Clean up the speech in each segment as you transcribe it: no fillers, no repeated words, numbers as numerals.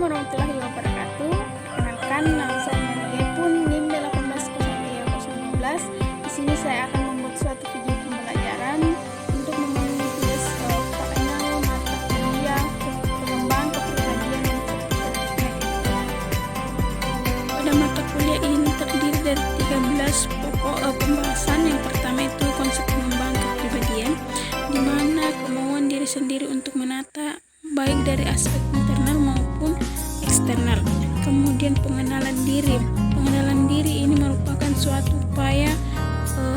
warahmatullahi wabarakatuh. Perkenalkan, nama saya Nadia Pun, NIM 180119. Di sini saya akan membuat suatu video pembelajaran untuk memenuhi tugas final mata kuliah pengembang kepribadian dan kepribadian. Pada mata kuliah ini terdiri dari 13 pokok pembahasan. Yang pertama itu konsep pengembang kepribadian, di mana kemauan diri sendiri untuk menata baik dari aspek internal maupun eksternal. Kemudian pengenalan diri. Pengenalan diri ini merupakan suatu upaya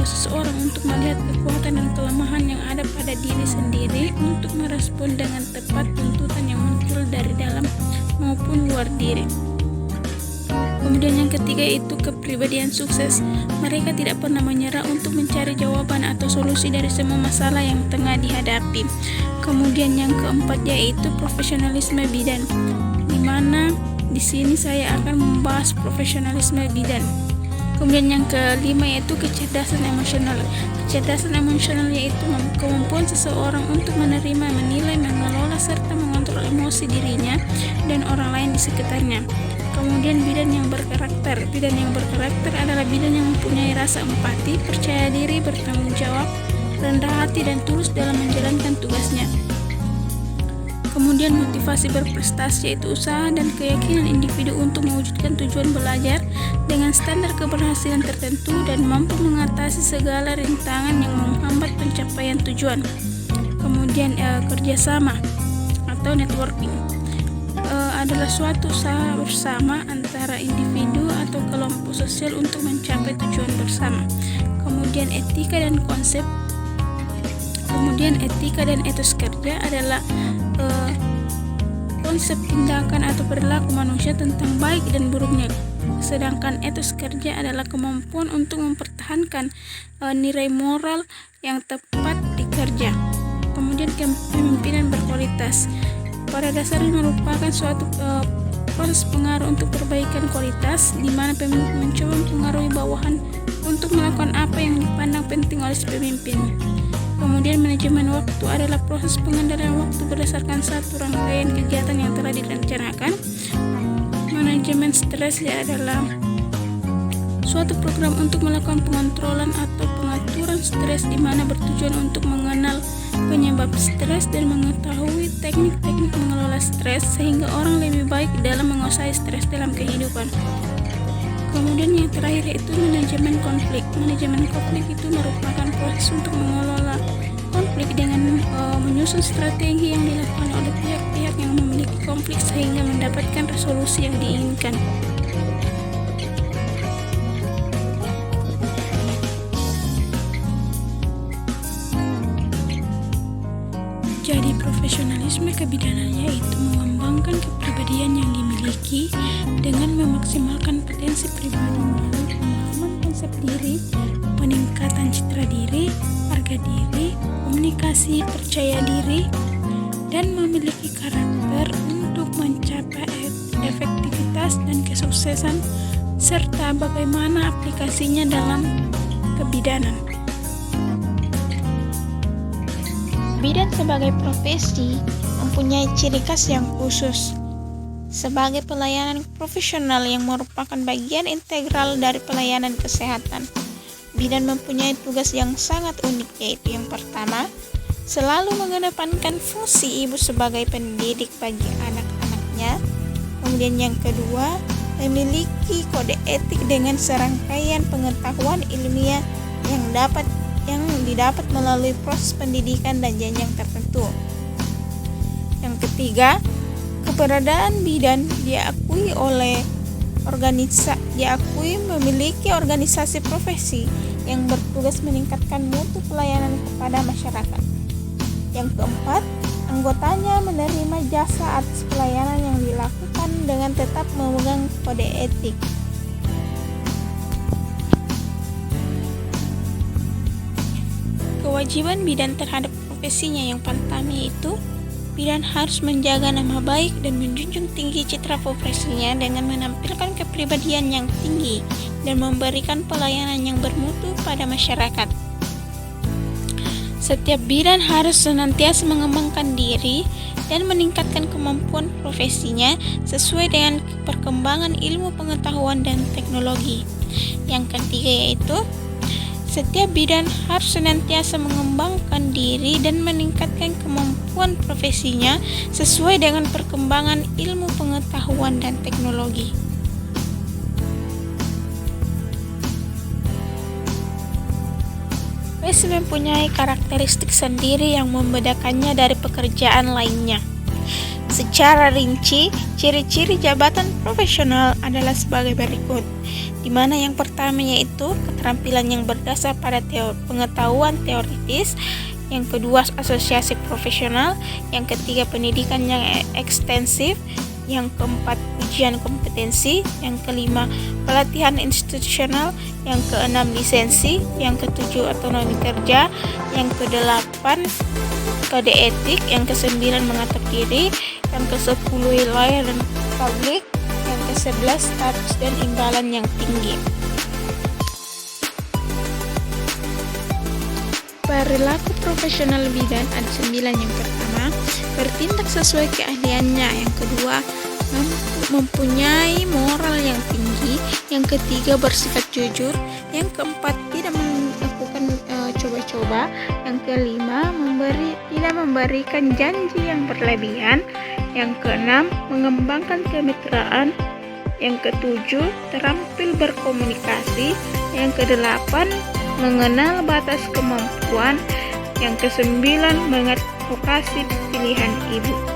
seseorang untuk melihat kekuatan dan kelemahan yang ada pada diri sendiri untuk merespon dengan tepat tuntutan yang muncul dari dalam maupun luar diri. Kemudian yang ketiga itu kepribadian sukses. Mereka tidak pernah menyerah untuk mencari jawaban atau solusi dari semua masalah yang tengah dihadapi. Kemudian yang keempat yaitu profesionalisme bidan, di mana di sini saya akan membahas profesionalisme bidan. Kemudian yang kelima yaitu kecerdasan emosional. Kecerdasan emosional yaitu kemampuan seseorang untuk menerima, menilai, mengelola serta mengontrol emosi dirinya dan orang lain di sekitarnya. Kemudian bidan yang berkarakter. Bidan yang berkarakter adalah bidan yang mempunyai rasa empati, percaya diri, bertanggung jawab, rendah hati dan tulus dalam menjalankan tugasnya. Kemudian motivasi berprestasi yaitu usaha dan keyakinan individu untuk mewujudkan tujuan belajar dengan standar keberhasilan tertentu dan mampu mengatasi segala rintangan yang menghambat pencapaian tujuan. Kemudian kerjasama atau networking adalah suatu usaha bersama antara individu atau kelompok sosial untuk mencapai tujuan bersama. Kemudian etika dan konsep. Kemudian etika dan etos kerja adalah konsep tindakan atau perilaku manusia tentang baik dan buruknya. Sedangkan etos kerja adalah kemampuan untuk mempertahankan nilai moral yang tepat di kerja. Kemudian kepemimpinan berkualitas. Pada dasarnya merupakan suatu proses pengaruh untuk perbaikan kualitas, di mana pemimpin mencoba mempengaruhi bawahan untuk melakukan apa yang dipandang penting oleh si pemimpin. Kemudian manajemen waktu adalah proses pengendalian waktu berdasarkan satu rangkaian kegiatan yang telah direncanakan. Manajemen stres adalah suatu program untuk melakukan pengontrolan atau pengaturan stres, di mana bertujuan untuk mengenal penyebab stres dan mengetahui teknik-teknik mengelola stres sehingga orang lebih baik dalam menguasai stres dalam kehidupan. Kemudian yang terakhir yaitu manajemen konflik. Manajemen konflik itu merupakan proses untuk mengelola konflik dengan menyusun strategi yang dilakukan oleh pihak-pihak yang memiliki konflik sehingga mendapatkan resolusi yang diinginkan. Jadi profesionalisme kebidanan yaitu mengembangkan kepribadian yang dimiliki dengan memaksimalkan potensi pribadi melalui pemahaman konsep diri, peningkatan citra diri, harga diri, komunikasi, percaya diri, dan memiliki karakter untuk mencapai efektivitas dan kesuksesan serta bagaimana aplikasinya dalam kebidanan. Bidan sebagai profesi mempunyai ciri khas yang khusus. Sebagai pelayanan profesional yang merupakan bagian integral dari pelayanan kesehatan, bidan mempunyai tugas yang sangat unik, yaitu yang pertama, selalu mengedepankan fungsi ibu sebagai pendidik bagi anak-anaknya. Kemudian yang kedua, memiliki kode etik dengan serangkaian pengetahuan ilmiah yang didapat melalui proses pendidikan dan jenjang tertentu. Yang ketiga, keberadaan bidan diakui memiliki organisasi profesi yang bertugas meningkatkan mutu pelayanan kepada masyarakat. Yang keempat, anggotanya menerima jasa atas pelayanan yang dilakukan dengan tetap memegang kode etik. Kewajiban bidan terhadap profesinya yang pertama yaitu bidan harus menjaga nama baik dan menjunjung tinggi citra profesinya dengan menampilkan kepribadian yang tinggi dan memberikan pelayanan yang bermutu pada masyarakat. Setiap bidan harus senantiasa mengembangkan diri dan meningkatkan kemampuan profesinya sesuai dengan perkembangan ilmu pengetahuan dan teknologi. Yang ketiga yaitu setiap bidan harus senantiasa mengembangkan diri dan meningkatkan kemampuan profesinya sesuai dengan perkembangan ilmu pengetahuan dan teknologi. Profesi mempunyai karakteristik sendiri yang membedakannya dari pekerjaan lainnya. Secara rinci, ciri-ciri jabatan profesional adalah sebagai berikut, di mana yang pertama yaitu keterampilan yang berdasar pada pengetahuan teoritis, yang kedua asosiasi profesional, yang ketiga pendidikan yang ekstensif, yang keempat ujian kompetensi, yang kelima pelatihan institusional, yang keenam lisensi, yang ketujuh otonomi kerja, yang kedelapan kode etik, yang kesembilan mengatur diri, yang kesepuluh wilayah dan publik, yang ke-11 status dan imbalan yang tinggi. Perilaku profesional bidan ada 9. Yang pertama, bertindak sesuai keahliannya. Yang kedua, mempunyai moral yang tinggi. Yang ketiga, bersikap jujur. Yang keempat, tidak melakukan coba-coba. Yang kelima, tidak memberikan janji yang berlebihan. Yang keenam, mengembangkan kemitraan. Yang ketujuh, terampil berkomunikasi. Yang kedelapan, mengenal batas kemampuan. Yang kesembilan, mengadvokasi pilihan ibu.